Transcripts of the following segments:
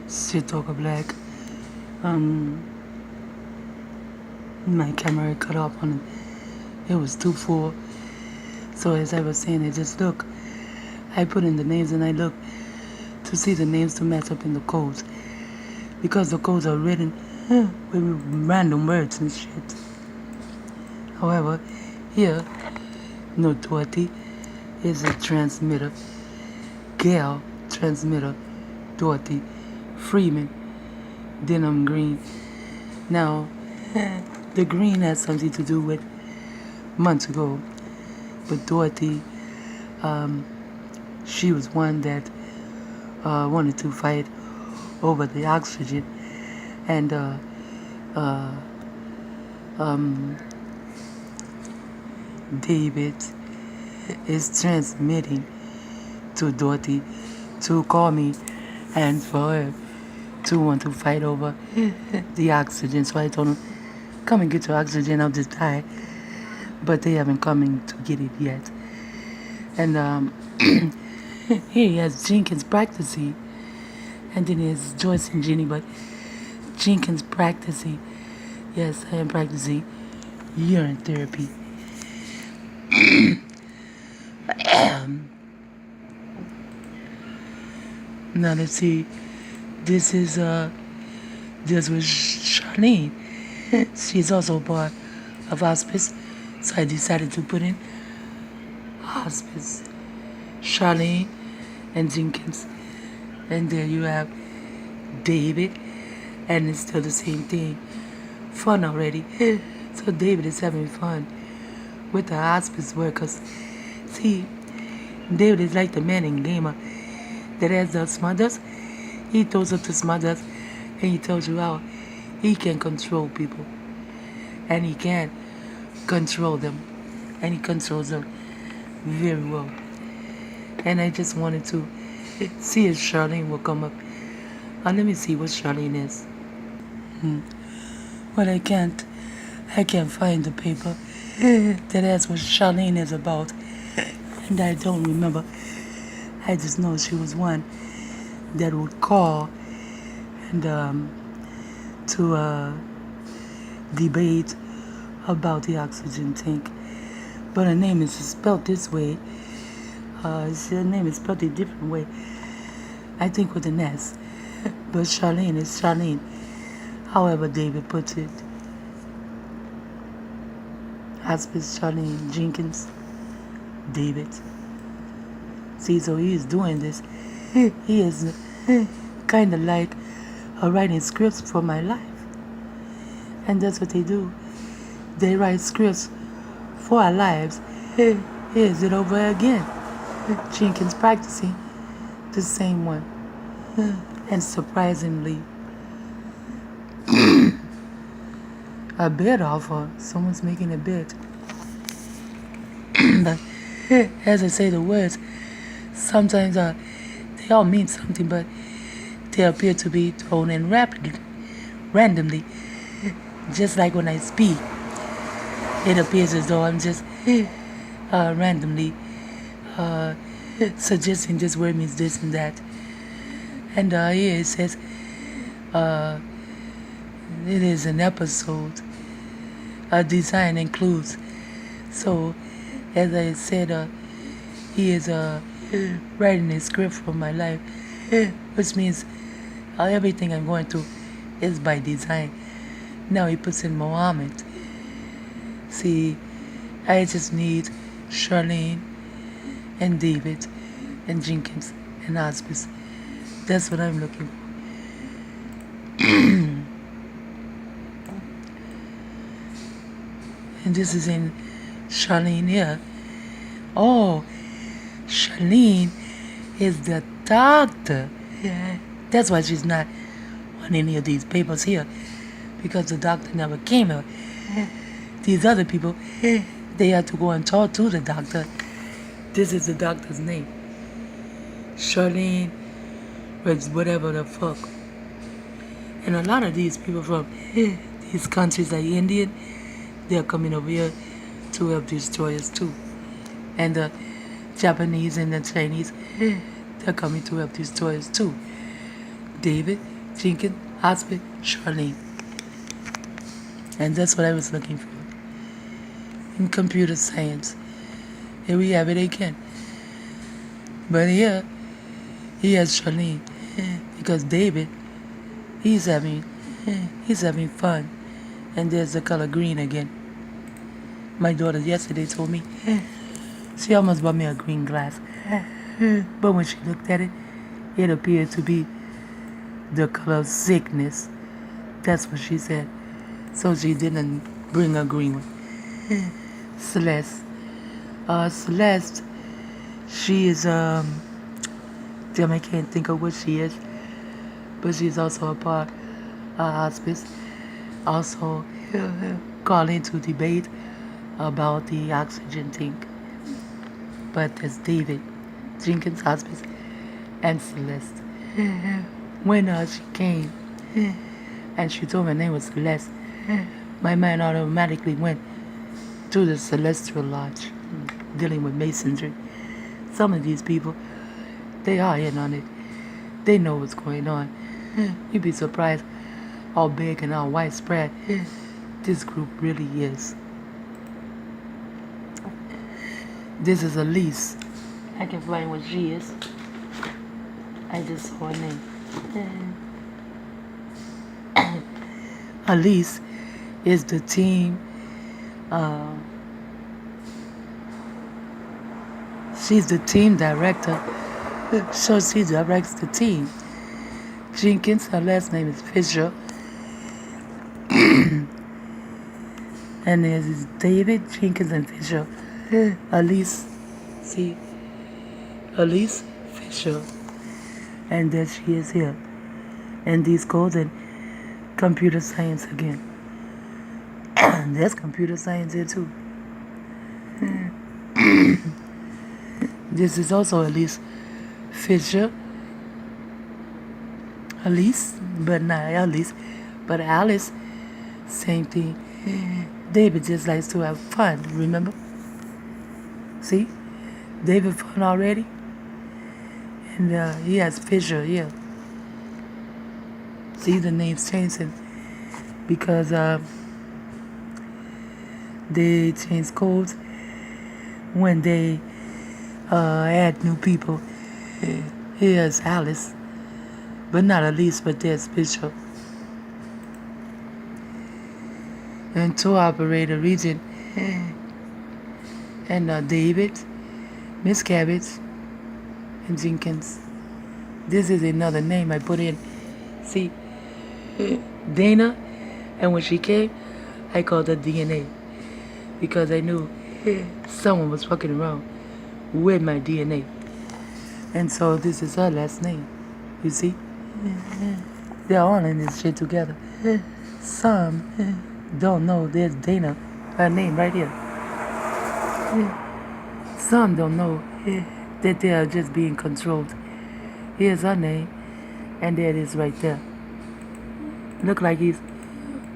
shit talker black. Um, my camera cut off on it. It was too full. So as I was saying, I just look. I put in the names and I look to see the names to match up in the codes. Because the codes are written with random words and shit. However, here, no Dorothy is a transmitter. Gail, transmitter. Dorothy, Freeman, denim green. Now, the green has something to do with months ago. But Dorothy, she was one that wanted to fight over the oxygen. And David is transmitting to Dorothy to call me and for her to want to fight over the oxygen. So I told him, come and get your oxygen, I'll just die. But they haven't come to get it yet. And here he has Jenkins practicing. And then there's Joyce and Jenny, but Jenkins practicing. Yes, I am practicing urine therapy. Now let's see. This was Charlene. She's also part of hospice, so I decided to put in hospice. Charlene and Jenkins. And there you have David, and it's still the same thing. Fun already. So David is having fun with the hospice workers. See, David is like the man in Gamer that has the smothers. He throws up the smothers and he tells you how he can control people. And he can control them. And he controls them very well. And I just wanted to see if Charlene will come up. Let me see what Charlene is. Well, I can't find the paper that has what Charlene is about. And I don't remember. I just know she was one that would call and to debate about the oxygen tank. But her name is spelled this way. Her name is spelled a different way. I think with an S. But Charlene is Charlene. However David puts it. Hospice Charlene Jenkins. David. See, so he is doing this. He is kind of like writing scripts for my life. And that's what they do. They write scripts for our lives. Here's it over again. Jenkins practicing the same one. And surprisingly, a bid offer. Someone's making a bid. But as I say the words, sometimes they all mean something, but they appear to be thrown in randomly. Just like when I speak, it appears as though I'm just randomly suggesting this word means this and that. And here it says it is an episode. Design includes. So, as I said, he is writing a script for my life, which means everything I'm going through is by design. Now he puts in Mohammed. See, I just need Charlene and David and Jenkins and hospice. That's what I'm looking for. And this is in Charlene here. Oh, Charlene is the doctor. Yeah. That's why she's not on any of these papers here, because the doctor never came here. These other people, they had to go and talk to the doctor. This is the doctor's name. Charlene, whatever the fuck. And a lot of these people from these countries like Indian, they're coming over here to help destroy us too. And the Japanese and the Chinese, they're coming to help destroy us too. David Jenkins, Hospice, Charlene. And that's what I was looking for in computer science. Here we have it again. But here, he has Charlene because David, he's having fun. And there's the color green again. My daughter yesterday told me she almost bought me a green glass. But when she looked at it, it appeared to be the color of sickness. That's what she said. So she didn't bring a green one. Celeste. Celeste, she is, damn, I can't think of what she is. But she's also a part of hospice. Also calling to debate about the oxygen tank. But there's David, Jenkins, Hospice, and Celeste. When she came and she told me her name was Celeste, my mind automatically went to the Celestial Lodge, dealing with masonry. Some of these people, they are in on it. They know what's going on. You'd be surprised how big and how widespread this group really is. This is Elise. I can find what she is. I just saw her name. Elise is the team. She's the team director. So she directs the team. Jenkins, her last name is Fisher. And there's David, Jenkins, and Fisher. Elise, see, Elise Fisher. And there she is here. And these codes and computer science again. There's computer science here too. This is also Elise Fisher. Elise, but not Alice. But Alice, same thing. David just likes to have fun, remember? See? David fun already. And he has Fisher here. See, the name's changing because they change codes when they add new people. Here's Alice, but not Elise, but there's Fisher. And tour operator Regent and David, Miss Cabbage, and Jenkins. This is another name I put in. See, Dana, and when she came, I called her DNA because I knew someone was fucking around with my DNA. And so this is her last name. You see? They're all in this shit together. Some don't know there's Dana, her name right here. Some don't know that they are just being controlled. Here's her name, and there it is right there. Look like he's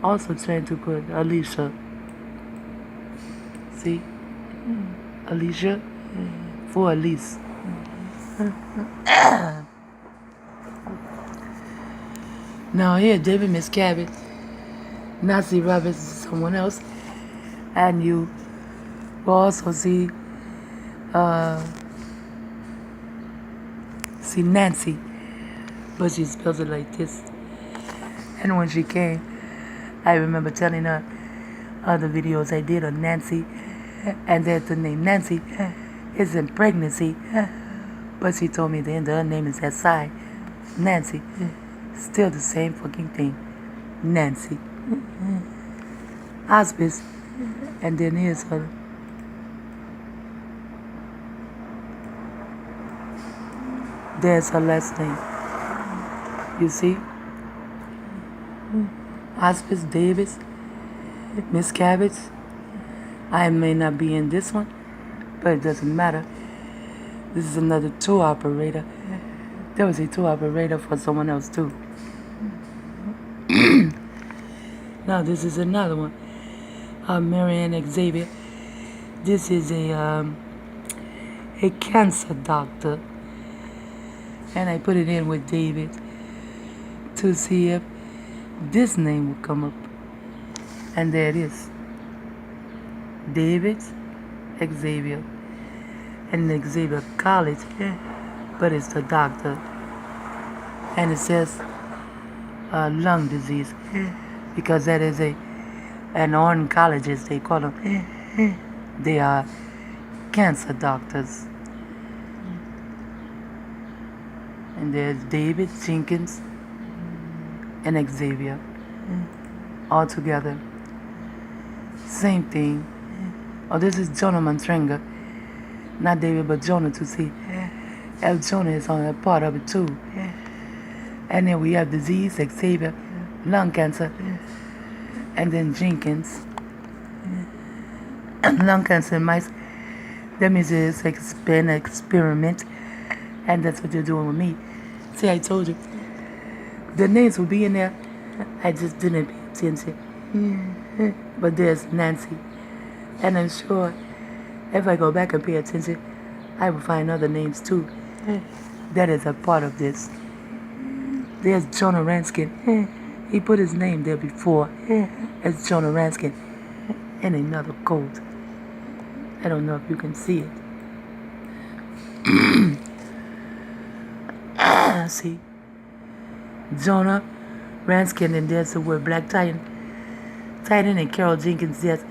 also trying to put Alicia. See? Alicia for Elise. Now here, David Miscavige, Nancy Roberts is someone else, and you will also see Nancy, but she spells it like this. And when she came, I remember telling her other videos I did on Nancy, and that the name Nancy is in pregnancy, but she told me the end of her name is S.I. Nancy. Still the same fucking thing. Nancy. Hospice. And then here's her. There's her last name. You see? Hospice Davis. Miss Cabbage. I may not be in this one, but it doesn't matter. This is another tour operator. There was a tour operator for someone else too. Now this is another one. Marianne Xavier. This is a cancer doctor. And I put it in with David. to see if this name would come up. And there it is. David Xavier. And Xavier College, but it's the doctor. And it says lung disease, because that is an oncologist, they call them. They are cancer doctors. And there's David, Jenkins, and Xavier, all together. Same thing. Oh, this is Jonah matranga, not David, but Jonah, to see if Jonah is on a part of it too. And then we have disease, Xavier, lung cancer, and then Jenkins. And lung cancer in mice, that means it's an experiment, and that's what you're doing with me. See, I told you, the names will be in there, I just didn't pay attention. But there's Nancy, and I'm sure if I go back and pay attention, I will find other names too. That is a part of this. There's Jonah Ranskin. He put his name there before as Jonah Ranskin in another code. I don't know if you can see it. See? Jonah Ranskin, and there's the word Black Titan. Titan and Carol Jenkins, yes.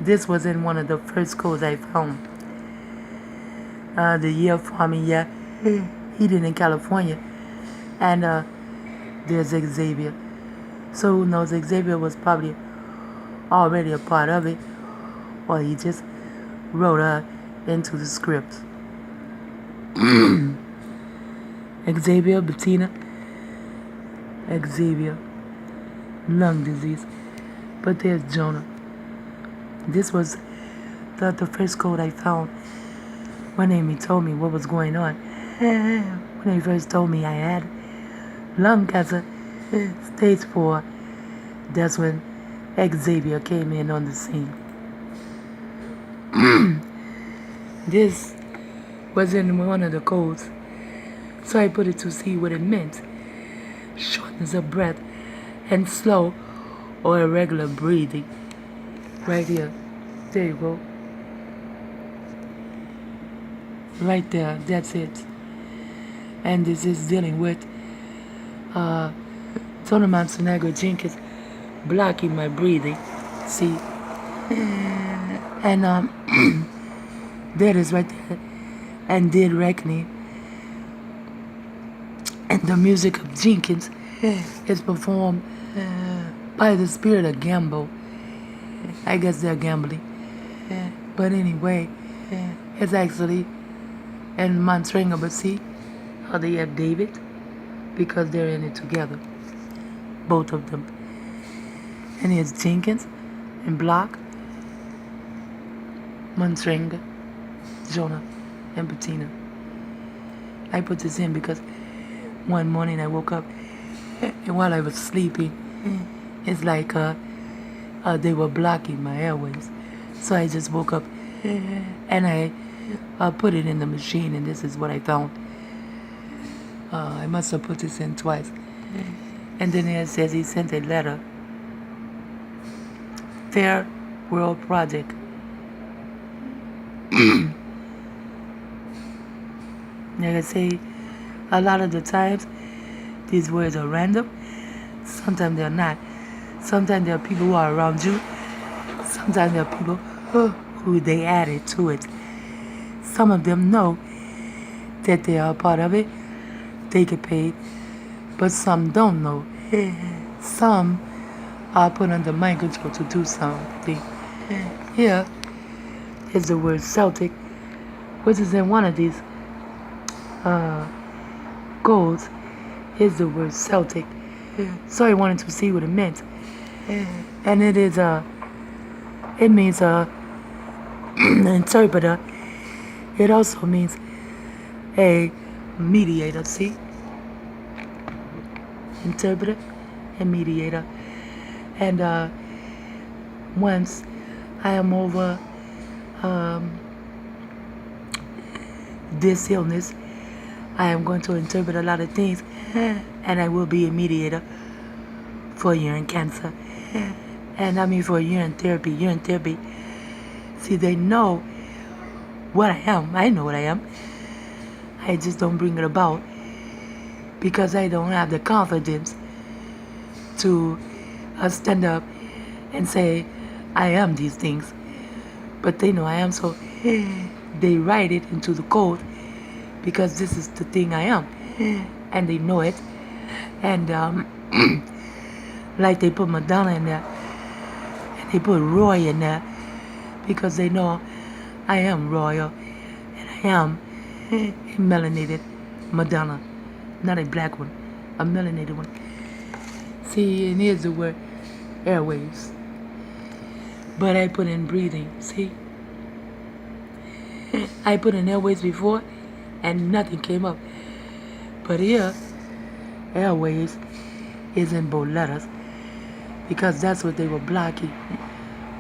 This was in one of the first codes I found. The year farming, yeah. He did in California. And there's Xavier. So who knows, Xavier was probably already a part of it, or he just wrote her into the script. Xavier, bitina, Xavier, lung disease. But there's Jonah. This was the first code I found when Amy told me what was going on. When they first told me I had lung cancer, stage 4, that's when Xavier came in on the scene. This was in one of the codes, so I put it to see what it meant. Shortness of breath and slow or irregular breathing. Right here. There you go. Right there. That's it. And this is dealing with Jonah matranga Jenkins blocking my breathing. See? And there it is right there. And did reckoning. And the music of Jenkins is performed by the spirit of Gambo. I guess they're gambling. But anyway, it's actually in matranga, but see how they have David? Because they're in it together. Both of them. And here's Jenkins and Block, matranga, Jonah, and bitina. I put this in because one morning I woke up, and while I was sleeping, it's like they were blocking my airways. So I just woke up and I put it in the machine, and this is what I found. I must have put this in twice. And then it says he sent a letter. Fair World Project. Like I say, a lot of the times these words are random. Sometimes they're not. Sometimes there are people who are around you. Sometimes there are people who they added to it. Some of them know that they are a part of it. They get paid. But some don't know. Some are put under mind control to do something. Here is the word Celtic, which is in one of these codes. Is the word Celtic. So I wanted to see what it meant. And it is it means an interpreter. It also means a mediator, see? Interpreter and mediator. And once I am over this illness, I am going to interpret a lot of things and I will be a mediator for urine cancer. And I mean for urine therapy. Urine therapy. See, they know what I am. I know what I am. I just don't bring it about because I don't have the confidence to stand up and say I am these things. But they know I am, so they write it into the code because this is the thing I am, and they know it. And like they put Madonna in there, and they put Roy in there because they know I am royal, and I am a melanated Madonna, not a black one, a melanated one. See, and here's the word airwaves. But I put in breathing, see? I put in airways before and nothing came up. But here, airways is in bold letters because that's what they were blocking,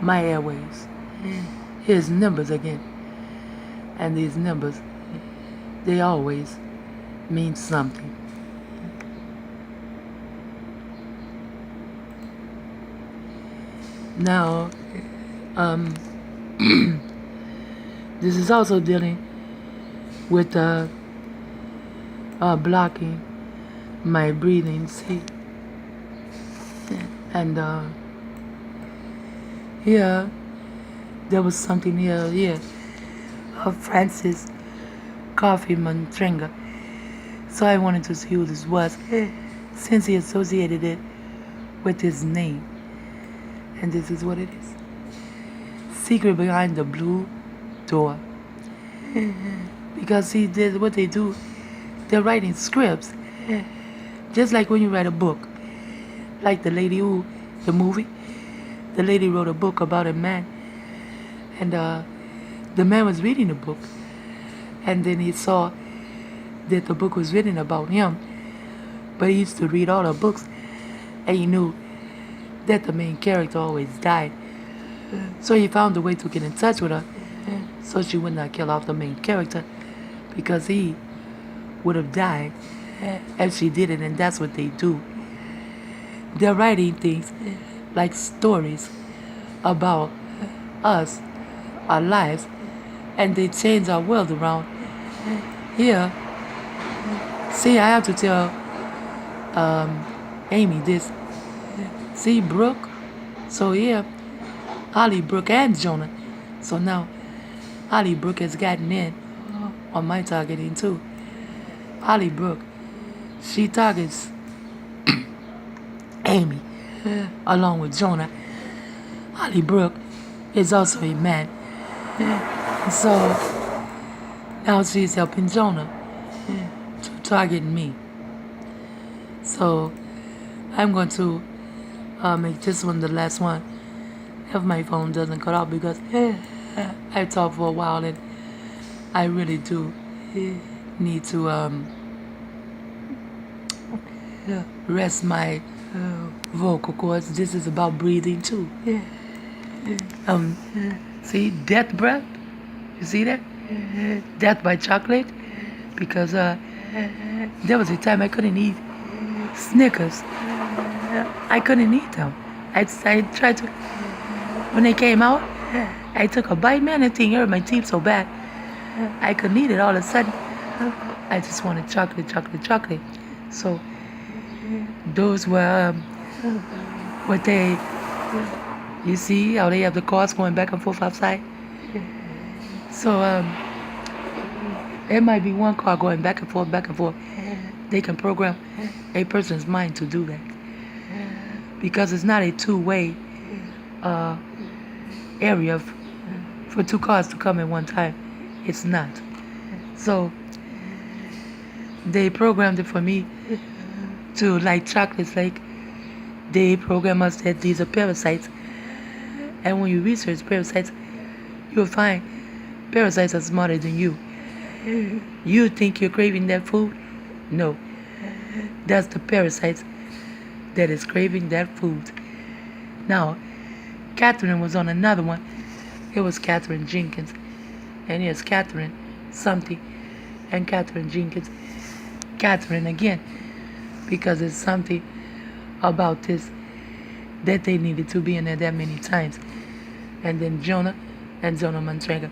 my airways. Here's numbers again. And these numbers, they always mean something. Now, this is also dealing with blocking my breathing, see? And here, there was something here of Francis Coffee Matranga. So I wanted to see who this was, since he associated it with his name. And this is what it is. Secret behind the blue door. Because see, what they do, they're writing scripts. Just like when you write a book. Like the lady the movie, the lady wrote a book about a man. And the man was reading the book. And then he saw that the book was written about him. But he used to read all the books. And he knew that the main character always died. So he found a way to get in touch with her so she would not kill off the main character because he would have died if she did it, and that's what they do. They're writing things like stories about us, our lives, and they change our world around. Here, see, I have to tell Amy this. See, Brooke. So here, Holly, Brooke, and Jonah. So now, Holly Brooke has gotten in on my targeting too. Holly Brooke, she targets Amy along with Jonah. Holly Brooke is also a man. So now she's helping Jonah to target me. So I'm going to make this one the last one if my phone doesn't cut off because I talked for a while and I really do need to rest my vocal cords. This is about breathing too. See, death breath. You see that? Death by chocolate. Because there was a time I couldn't eat Snickers. I couldn't eat them. I tried to. When they came out, I took a bite, man, that thing hurt my teeth so bad. I couldn't eat it. All of a sudden, I just wanted chocolate. So those were what they. You see how they have the cars going back and forth outside. So it might be one car going back and forth. They can program a person's mind to do that because it's not a two-way area for two cars to come at one time. It's not. So they programmed it for me to like chocolates. Like they program us that these are parasites, and when you research parasites, you'll find parasites are smarter than you. You think you're craving that food? No, that's the parasites that is craving that food. Now, Catherine was on another one. It was Catherine Jenkins. And here's Catherine something and Catherine Jenkins. Catherine again because it's something about this that they needed to be in there that many times. And then Jonah and Jonah Matranga,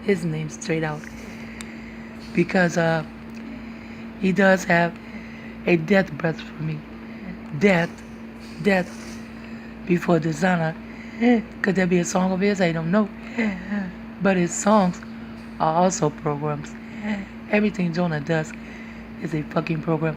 his name straight out, because he does have a death breath for me. Death before dishonor. Could there be a song of his? I don't know. But his songs are also programs. Everything Jonah does is a fucking program.